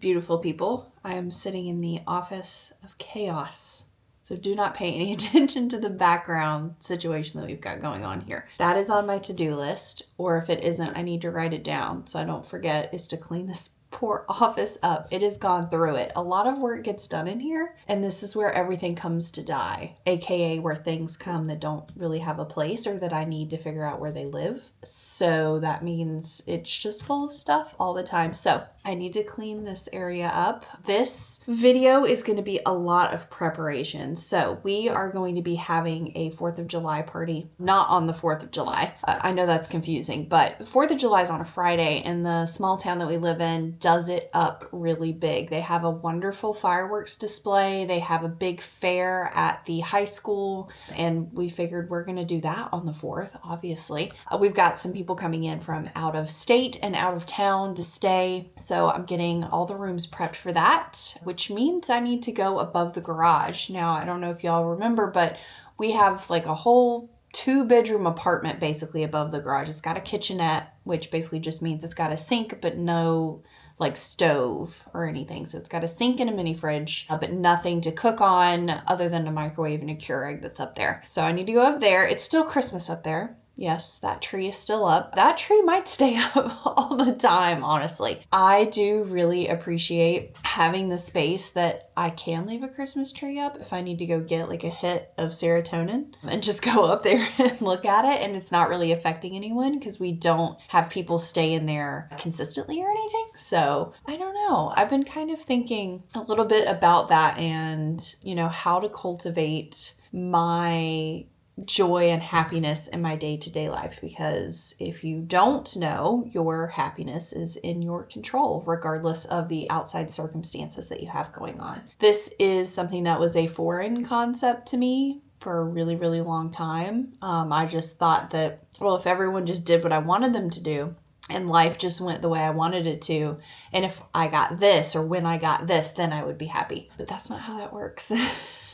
beautiful people. I am sitting in the office of chaos. So do not pay any attention to the background situation that we've got going on here. That is on my to-do list, or if it isn't, I need to write it down so I don't forget, is to clean this poor office up. It has gone through it. A lot of work gets done in here, and this is where everything comes to die, aka where things come that don't really have a place or that I need to figure out where they live. So that means it's just full of stuff all the time. So I need to clean this area up. This video is going to be a lot of preparation. So we are going to be having a 4th of July party, not on the 4th of July. I know that's confusing, but 4th of July is on a Friday, and the small town that we live in does it up really big. They have a wonderful fireworks display. They have a big fair at the high school, and we figured we're going to do that on the 4th, obviously. We've got some people coming in from out of state and out of town to stay, so I'm getting all the rooms prepped for that, which means I need to go above the garage. Now, I don't know if y'all remember, but we have like a whole 2-bedroom apartment basically above the garage. It's got a kitchenette, which basically just means it's got a sink, but no like stove or anything. So it's got a sink and a mini fridge, but nothing to cook on other than a microwave and a Keurig that's up there. So I need to go up there. It's still Christmas up there. Yes, that tree is still up. That tree might stay up all the time, honestly. I do really appreciate having the space that I can leave a Christmas tree up if I need to go get like a hit of serotonin and just go up there and look at it, and it's not really affecting anyone because we don't have people stay in there consistently or anything. So I don't know. I've been kind of thinking a little bit about that and, how to cultivate my joy and happiness in my day-to-day life, because if you don't know, your happiness is in your control regardless of the outside circumstances that you have going on. This is something that was a foreign concept to me for a really, really long time. I just thought that, well, if everyone just did what I wanted them to do and life just went the way I wanted it to, and if I got this or when I got this, then I would be happy. But that's not how that works.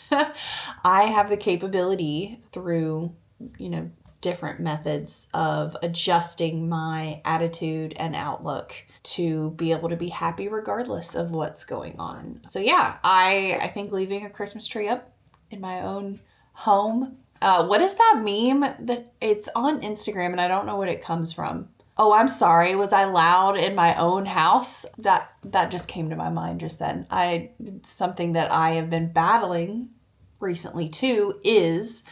I have the capability through, different methods of adjusting my attitude and outlook to be able to be happy regardless of what's going on. So yeah, I think leaving a Christmas tree up in my own home. What is that meme that it's on Instagram and I don't know what it comes from? Oh, I'm sorry. Was I loud in my own house? That just came to my mind just then. Something that I have been battling recently too is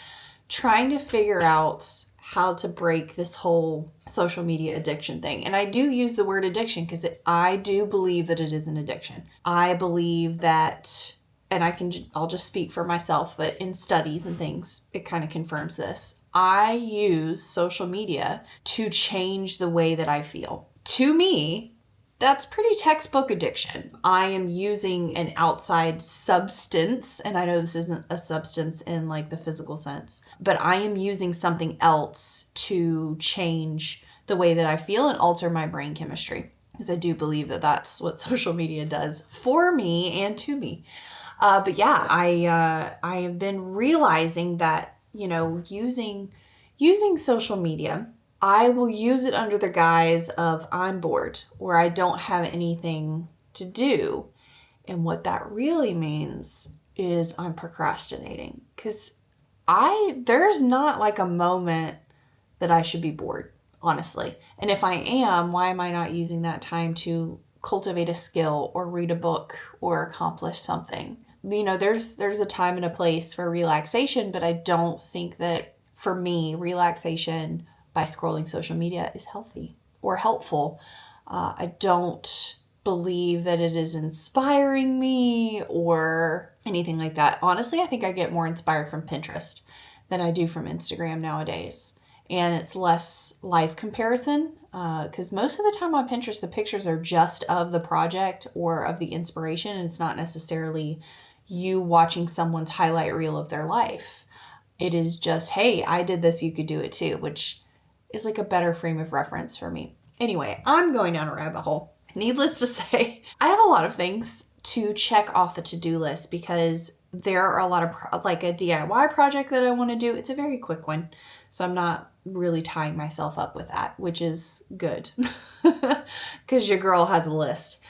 trying to figure out how to break this whole social media addiction thing. And I do use the word addiction because I do believe that it is an addiction. I believe that, and I'll just speak for myself, but in studies and things, it kind of confirms this. I use social media to change the way that I feel. To me, that's pretty textbook addiction. I am using an outside substance, and I know this isn't a substance in like the physical sense, but I am using something else to change the way that I feel and alter my brain chemistry. Because I do believe that that's what social media does for me and to me. But yeah, I have been realizing that, using social media, I will use it under the guise of I'm bored or I don't have anything to do. And what that really means is I'm procrastinating, because there's not like a moment that I should be bored, honestly. And if I am, why am I not using that time to cultivate a skill or read a book or accomplish something? There's a time and a place for relaxation, but I don't think that for me, relaxation by scrolling social media is healthy or helpful. I don't believe that it is inspiring me or anything like that. Honestly, I think I get more inspired from Pinterest than I do from Instagram nowadays. And it's less life comparison, because most of the time on Pinterest, the pictures are just of the project or of the inspiration. And it's not necessarily you watching someone's highlight reel of their life. It is just, hey, I did this, you could do it too, which is like a better frame of reference for me. Anyway, I'm going down a rabbit hole. Needless to say, I have a lot of things to check off the to-do list because there are a lot of like a DIY project that I want to do. It's a very quick one, so I'm not really tying myself up with that, which is good because your girl has a list.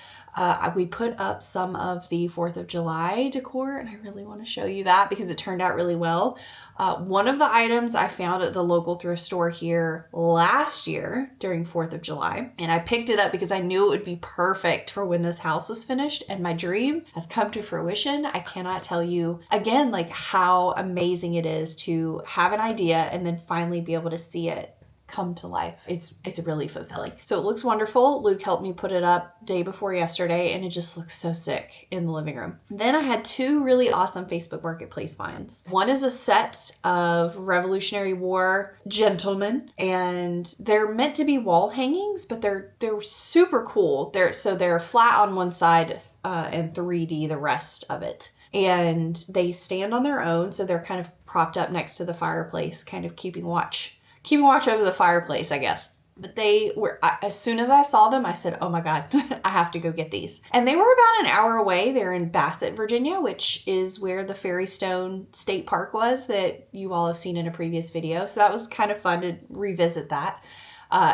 We put up some of the 4th of July decor, and I really want to show you that because it turned out really well. One of the items I found at the local thrift store here last year during 4th of July, and I picked it up because I knew it would be perfect for when this house was finished, and my dream has come to fruition. I cannot tell you again, like how amazing it is to have an idea and then finally be able to see it come to life. It's really fulfilling. So it looks wonderful. Luke helped me put it up day before yesterday, and it just looks so sick in the living room. Then I had 2 really awesome Facebook Marketplace finds. One is a set of Revolutionary War gentlemen, and they're meant to be wall hangings, but they're super cool. They're flat on one side and 3D the rest of it. And they stand on their own, so they're kind of propped up next to the fireplace, kind of keeping watch over the fireplace, I guess. But they were, as soon as I saw them, I said, oh my God, I have to go get these. And they were about an hour away. They're in Bassett, Virginia, which is where the Ferrystone State Park was that you all have seen in a previous video. So that was kind of fun to revisit that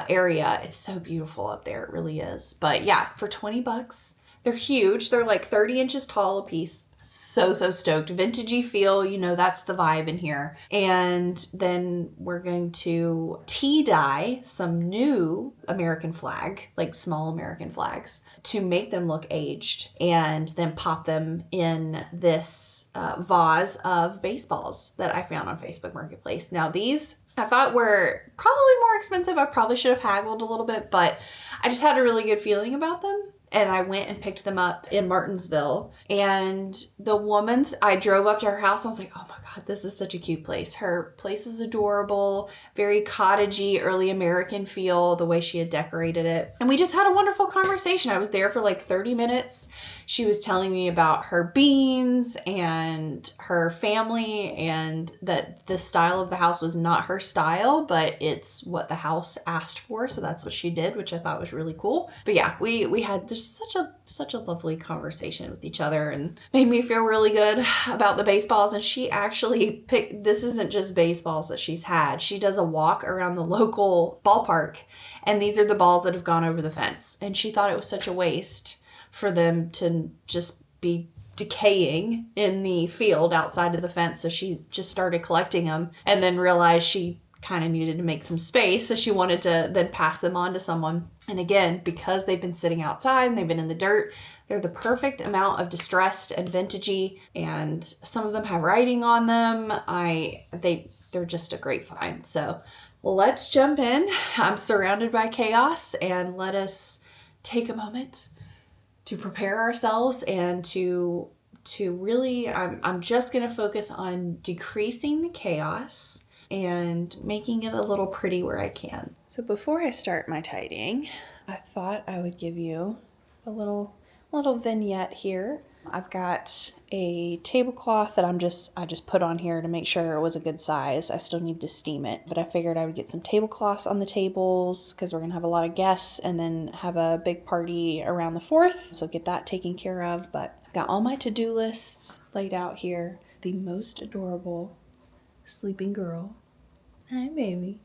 area. It's so beautiful up there. It really is. But yeah, for $20, they're huge. They're like 30 inches tall a piece. So stoked. Vintagey feel, you know, that's the vibe in here. And then we're going to tea dye some new American flag, like small American flags, to make them look aged, and then pop them in this vase of baseballs that I found on Facebook Marketplace. Now these I thought were probably more expensive. I probably should have haggled a little bit, but I just had a really good feeling about them. And I went and picked them up in Martinsville. And the woman's, I drove up to her house and I was like, oh my God, this is such a cute place. Her place is adorable, very cottagey, early American feel, the way she had decorated it. And we just had a wonderful conversation. I was there for like 30 minutes. She was telling me about her beans and her family, and that the style of the house was not her style, but it's what the house asked for. So that's what she did, which I thought was really cool. But yeah, we had just such a lovely conversation with each other, and made me feel really good about the baseballs. And she actually picked, this isn't just baseballs that she's had. She does a walk around the local ballpark, and these are the balls that have gone over the fence. And she thought it was such a waste for them to just be decaying in the field outside of the fence. So she just started collecting them, and then realized she kind of needed to make some space. So she wanted to then pass them on to someone. And again, because they've been sitting outside and they've been in the dirt, they're the perfect amount of distressed and vintagey. And some of them have writing on them. They're just a great find. So let's jump in. I'm surrounded by chaos, and let us take a moment to prepare ourselves and to really, I'm just going to focus on decreasing the chaos and making it a little pretty where I can. So before I start my tidying, I thought I would give you a little vignette here. I've got a tablecloth that I just put on here to make sure it was a good size. I still need to steam it, but I figured I would get some tablecloths on the tables because we're going to have a lot of guests and then have a big party around the 4th. So get that taken care of. But I've got all my to-do lists laid out here. The most adorable sleeping girl. Hi, baby.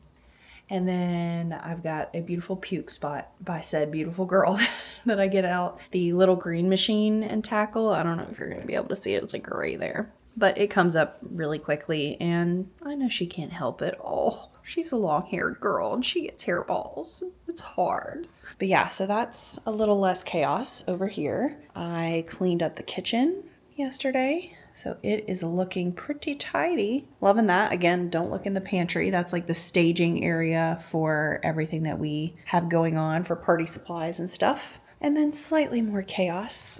And then I've got a beautiful puke spot by said beautiful girl that I get out the little green machine and tackle. I don't know if you're going to be able to see it. It's like right there. But it comes up really quickly, and I know she can't help it. Oh, she's a long-haired girl, and she gets hairballs. It's hard. But yeah, so that's a little less chaos over here. I cleaned up the kitchen yesterday, so it is looking pretty tidy. Loving that. Again, don't look in the pantry. That's like the staging area for everything that we have going on for party supplies and stuff. And then slightly more chaos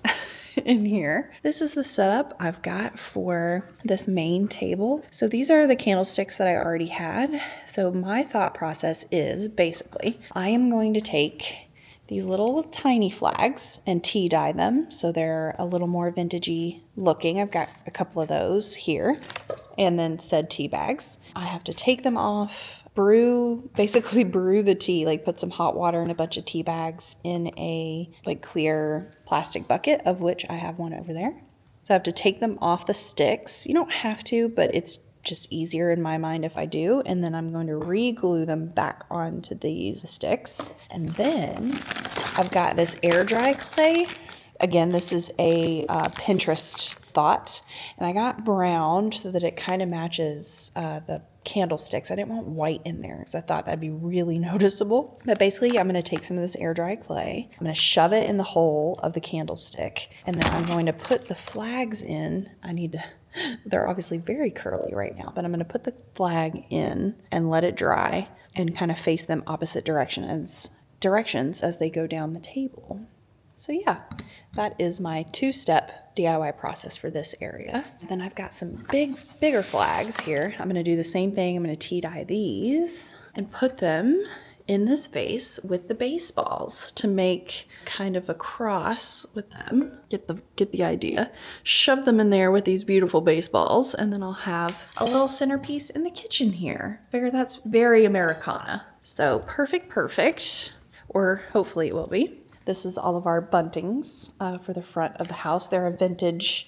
in here. This is the setup I've got for this main table. So these are the candlesticks that I already had. So my thought process is basically I am going to take these little tiny flags and tea dye them so they're a little more vintagey looking. I've got a couple of those here, and then said tea bags. I have to take them off, basically brew the tea, like put some hot water in a bunch of tea bags in a like clear plastic bucket, of which I have one over there. So I have to take them off the sticks. You don't have to, but it's just easier in my mind if I do. And then I'm going to re-glue them back onto these sticks. And then I've got this air dry clay Again, this is a Pinterest thought, and I got brown so that it kind of matches the candlesticks. I didn't want white in there because I thought that'd be really noticeable. But basically, I'm going to take some of this air dry clay. I'm going to shove it in the hole of the candlestick, and then I'm going to put the flags in. They're obviously very curly right now, but I'm going to put the flag in and let it dry and kind of face them opposite directions as they go down the table. So yeah, that is my 2-step DIY process for this area. Then I've got some bigger flags here. I'm gonna do the same thing. I'm gonna tea dye these and put them in this vase with the baseballs to make kind of a cross with them. Get the idea. Shove them in there with these beautiful baseballs, and then I'll have a little centerpiece in the kitchen here. Figure that's very Americana. So perfect, or hopefully it will be. This is all of our buntings for the front of the house. They're a vintage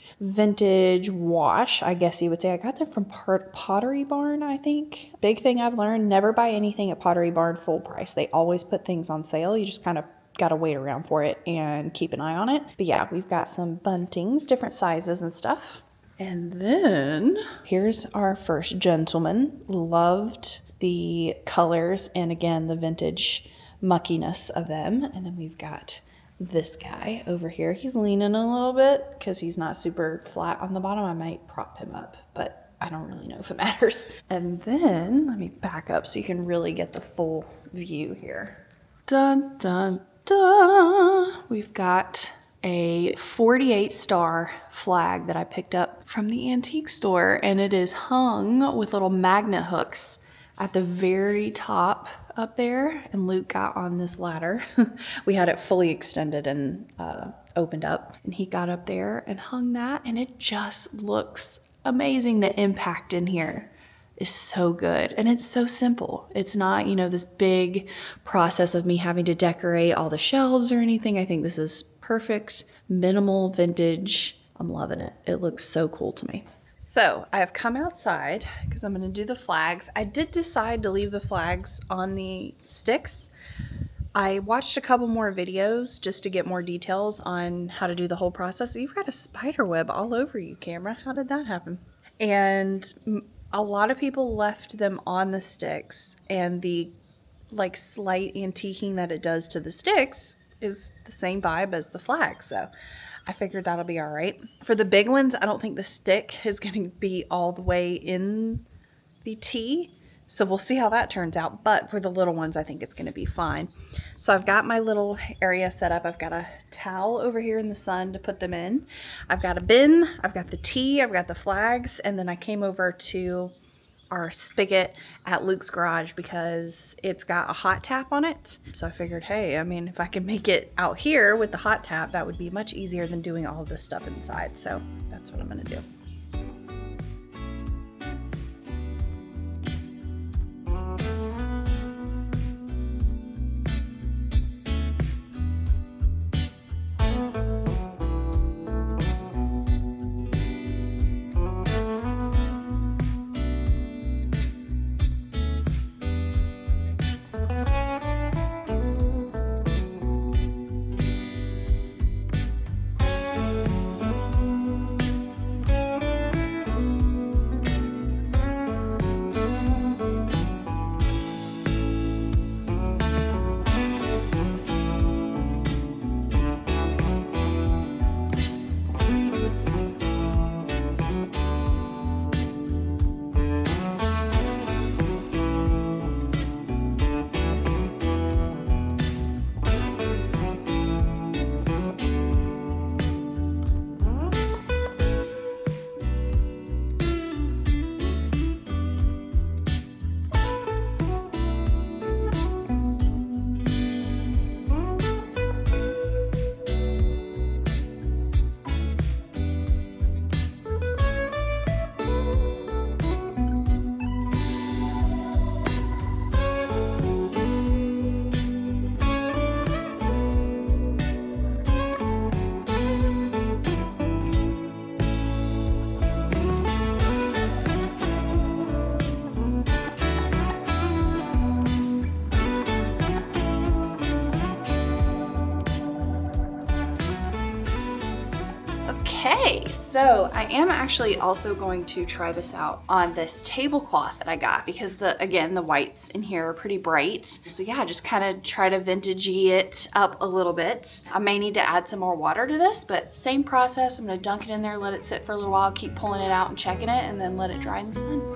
wash, I guess you would say. I got them from Pottery Barn, I think. Big thing I've learned, never buy anything at Pottery Barn full price. They always put things on sale. You just kind of got to wait around for it and keep an eye on it. But yeah, we've got some buntings, different sizes and stuff. And then here's our first gentleman. Loved the colors and again, the vintage muckiness of them. And then we've got this guy over here. He's leaning a little bit because he's not super flat on the bottom. I might prop him up, but I don't really know if it matters. And then let me back up so you can really get the full view here. Dun, dun, dun. We've got a 48 star flag that I picked up from the antique store, and it is hung with little magnet hooks at the very top up there, and Luke got on this ladder. We had it fully extended and opened up, and he got up there and hung that, and it just looks amazing. The impact in here is so good, and it's so simple. It's not, this big process of me having to decorate all the shelves or anything. I think this is perfect, minimal, vintage. I'm loving it. It looks so cool to me. So I have come outside because I'm going to do the flags. I did decide to leave the flags on the sticks. I watched a couple more videos just to get more details on how to do the whole process. You've got a spider web all over you, camera. How did that happen? And a lot of people left them on the sticks, and the slight antiquing that it does to the sticks is the same vibe as the flag. So I figured that'll be all right. For the big ones, I don't think the stick is going to be all the way in the tea. So we'll see how that turns out. But for the little ones, I think it's going to be fine. So I've got my little area set up. I've got a towel over here in the sun to put them in. I've got a bin. I've got the tea. I've got the flags. And then I came over to our spigot at Luke's garage because it's got a hot tap on it. So I figured, hey, if I can make it out here with the hot tap, that would be much easier than doing all of this stuff inside. So that's what I'm going to do. Okay, so I am actually also going to try this out on this tablecloth that I got because again, the whites in here are pretty bright. So yeah, just kind of try to vintagey it up a little bit. I may need to add some more water to this, but same process. I'm gonna dunk it in there, let it sit for a little while, keep pulling it out and checking it, and then let it dry in the sun.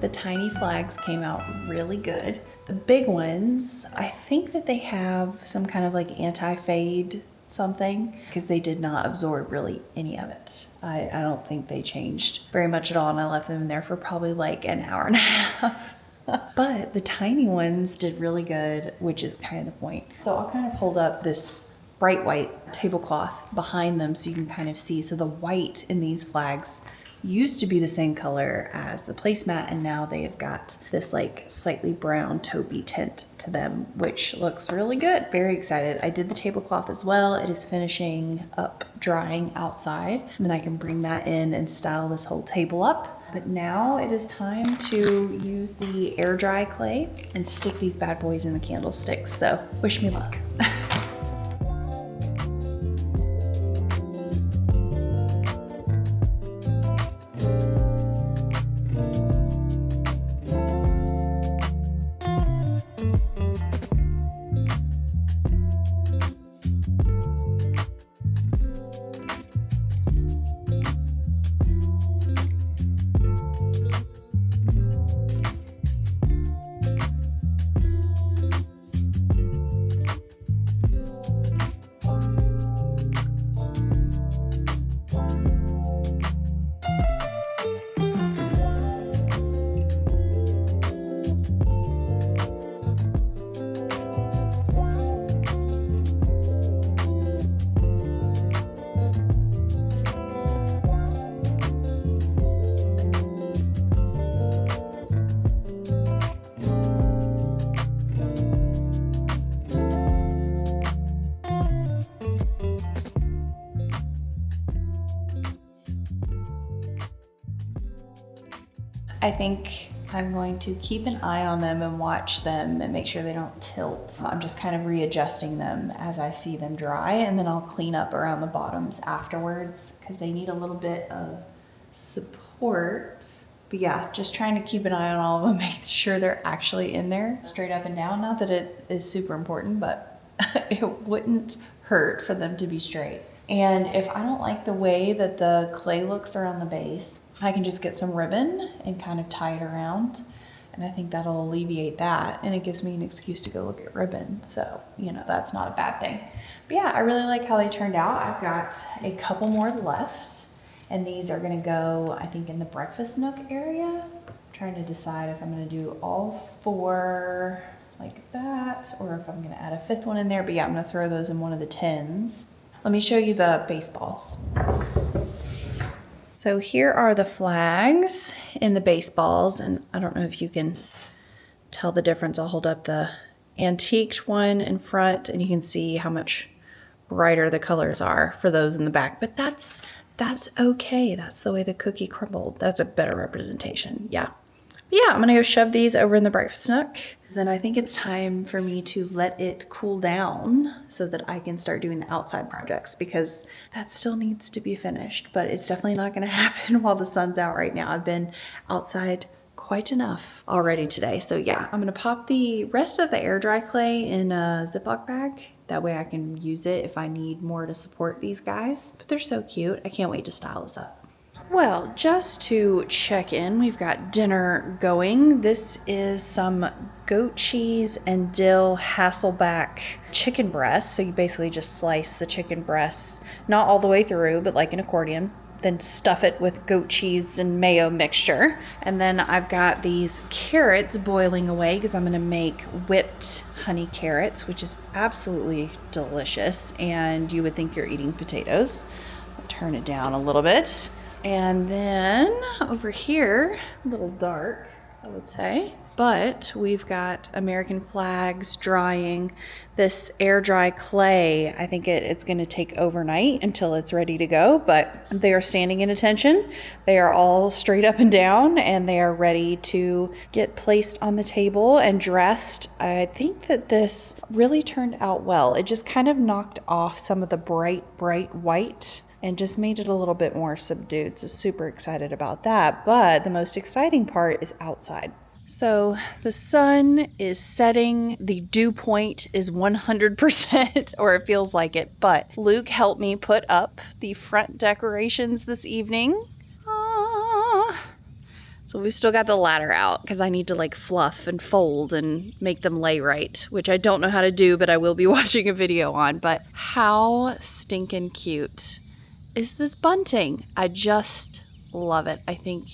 The tiny flags came out really good. The big ones, I think that they have some kind of like anti-fade something because they did not absorb really any of it. I don't think they changed very much at all, and I left them in there for probably like an hour and a half. But the tiny ones did really good, which is kind of the point. So I'll kind of hold up this bright white tablecloth behind them so you can kind of see. So the white in these flags used to be the same color as the placemat, and now they have got this like slightly brown taupey tint to them, which looks really good. Very excited. I did the tablecloth as well. It is finishing up drying outside, and then I can bring that in and style this whole table up. But now it is time to use the air dry clay and stick these bad boys in the candlesticks. So wish me luck. I think I'm going to keep an eye on them and watch them and make sure they don't tilt. I'm just kind of readjusting them as I see them dry, and then I'll clean up around the bottoms afterwards because they need a little bit of support. But yeah, just trying to keep an eye on all of them, make sure they're actually in there straight up and down. Not that it is super important, but it wouldn't hurt for them to be straight. And if I don't like the way that the clay looks around the base, I can just get some ribbon and kind of tie it around. And I think that'll alleviate that. And it gives me an excuse to go look at ribbon. So, you know, that's not a bad thing. But yeah, I really like how they turned out. I've got a couple more left. And these are gonna go, I think, in the breakfast nook area. I'm trying to decide if I'm gonna do all 4 like that, or if I'm gonna add a 5th one in there. But yeah, I'm gonna throw those in one of the tins. Let me show you the baseballs. So here are the flags in the baseballs, and I don't know if you can tell the difference. I'll hold up the antiqued one in front and you can see how much brighter the colors are for those in the back, but that's okay. That's the way the cookie crumbled. That's a better representation. Yeah. But yeah, I'm gonna go shove these over in the breakfast nook. Then I think it's time for me to let it cool down so that I can start doing the outside projects, because that still needs to be finished, but it's definitely not gonna happen while the sun's out right now. I've been outside quite enough already today. So yeah, I'm gonna pop the rest of the air dry clay in a Ziploc bag. That way I can use it if I need more to support these guys. But they're so cute. I can't wait to style this up. Well, just to check in, we've got dinner going. This is some goat cheese and dill Hasselback chicken breast. So you basically just slice the chicken breasts, not all the way through, but like an accordion. Then stuff it with goat cheese and mayo mixture. And then I've got these carrots boiling away because I'm going to make whipped honey carrots, which is absolutely delicious. And you would think you're eating potatoes. I'll turn it down a little bit. And then over here, a little dark, I would say, but we've got American flags drying. This air dry clay, I think it's going to take overnight until it's ready to go, but they are standing in attention. They are all straight up and down, and they are ready to get placed on the table and dressed. I think that this really turned out well. It just kind of knocked off some of the bright white and just made it a little bit more subdued. So super excited about that. But the most exciting part is outside. So the sun is setting. The dew point is 100%, or it feels like it. But Luke helped me put up the front decorations this evening. So we've still got the ladder out because I need to like fluff and fold and make them lay right, which I don't know how to do, but I will be watching a video on. But how stinking cute is this bunting? I just love it. I think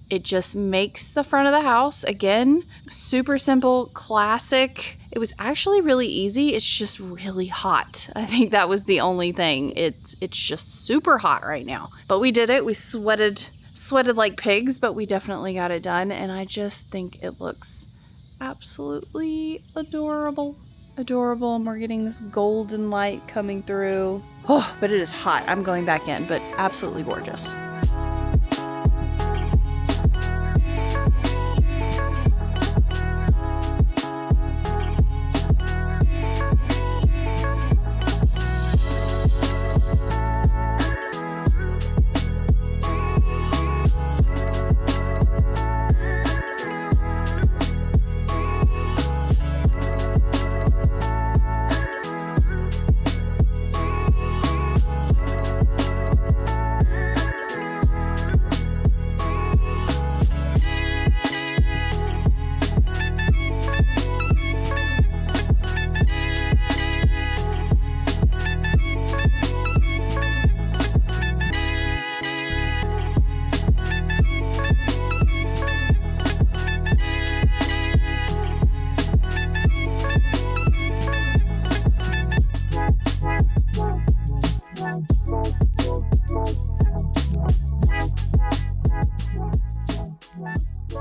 it just makes the front of the house, again, super simple, classic. It was actually really easy. It's just really hot. I think that was the only thing. It's just super hot right now. But we did it. We sweated like pigs, but we definitely got it done. And I just think it looks absolutely adorable. Adorable, and we're getting this golden light coming through. Oh, but it is hot. I'm going back in, but absolutely gorgeous.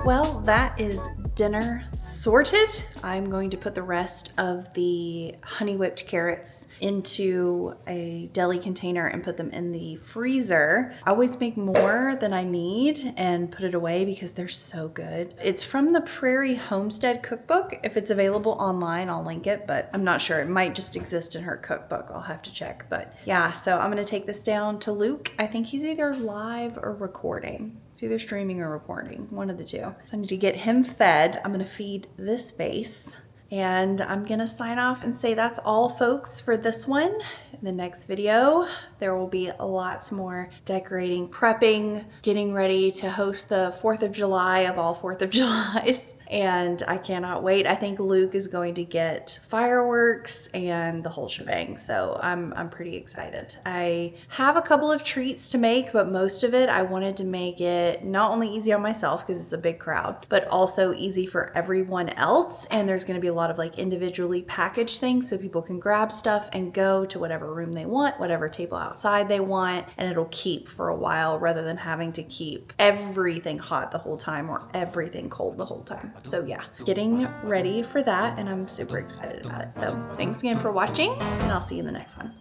Well, that is dinner sorted. I'm going to put the rest of the honey whipped carrots into a deli container and put them in the freezer. I always make more than I need and put it away because they're so good. It's from the Prairie Homestead Cookbook. If it's available online, I'll link it, but I'm not sure. It might just exist in her cookbook. I'll have to check. But yeah, so I'm gonna take this down to Luke. I think he's either live or recording. It's either streaming or recording, one of the two. So I need to get him fed. I'm gonna feed this vase, and I'm gonna sign off and say that's all, folks, for this one. In the next video, there will be lots more decorating, prepping, getting ready to host the 4th of July of all 4th of Julys. And I cannot wait. I think Luke is going to get fireworks and the whole shebang. So I'm pretty excited. I have a couple of treats to make, but most of it, I wanted to make it not only easy on myself because it's a big crowd, but also easy for everyone else. And there's going to be a lot of like individually packaged things so people can grab stuff and go to whatever room they want, whatever table outside they want, and it'll keep for a while rather than having to keep everything hot the whole time or everything cold the whole time. So yeah, getting ready for that, and I'm super excited about it. So thanks again for watching, and I'll see you in the next one.